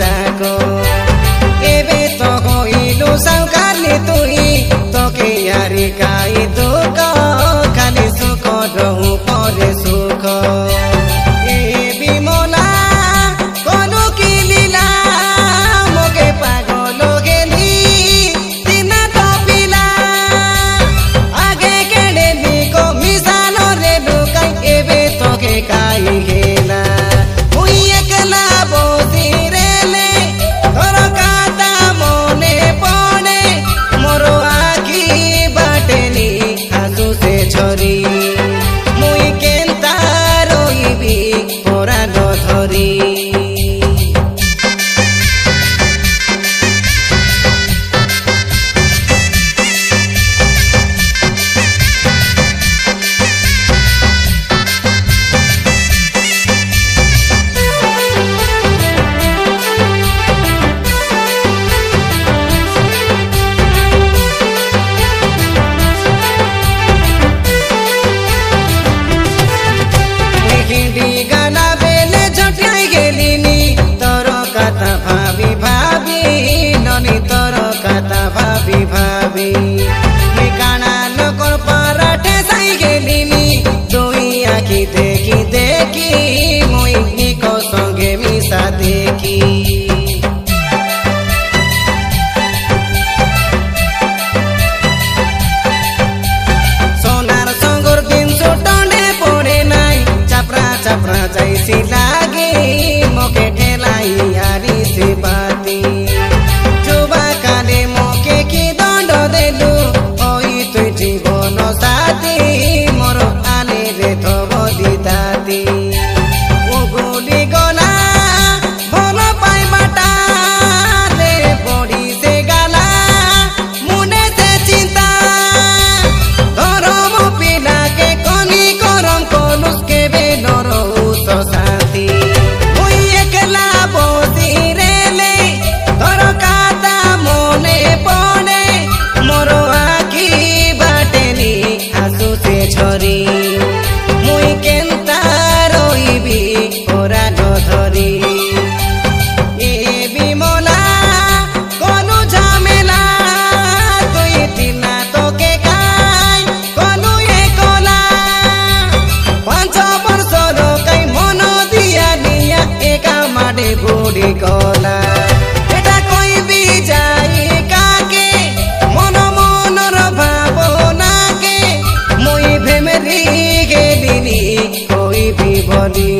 जाको एबे तो होइलु साउकारले तुई तोके यारी काई दुख खाली सुख रहु परे सुख ए बिमला कोनो की लीला मोके पागल गेली तिना तो पिला आगे केडे निको मिसालो रे लुकाई एबे तोके काई गेला हुई एकला बोसी रेले तोर काता मने पड़े मोरो आखी बाटेनी आंसू से झरी मुई केंता रोइबी पोरा न धरी गाना बेले झटियाई गेलिनी तोर कथा भाबी भाबी ननी तोर कथा भाबी भाबी निकाना लोकर पराठे साई गेलिनी दुई आखी देखी देखी मुई निको संगे मिसा देखी सोनार संगोर दिन सुटने पड़े नाई चापरा जैसी लागे मोके ठेलाई यारी से बाती जुबा काले मोके की दंड देलु ओई तुई जीवन साथी मोरो आले रे तो बदी दाती उगुली गला भलो पाई बाटा ले बड़ी से गाला मुने से चिंता धरम पिला के कनी करम कलुस के बेनरो साथी मुई एकला बोसी रेले तोर काता मने पड़े मोरो आखी बाटेनी आंसू से झरी मुई केंता रोइबी पोरा न धरी ए बिमला कोनो झमेला तुई तिना तोके काई कोनो एकला 5 वर्षर कै मन दिया निया एका माडे बुढी गला एटा कोई भी जाई काके मन मनर भावना के मुई भेमेरी गेलिनी कोई भी बनी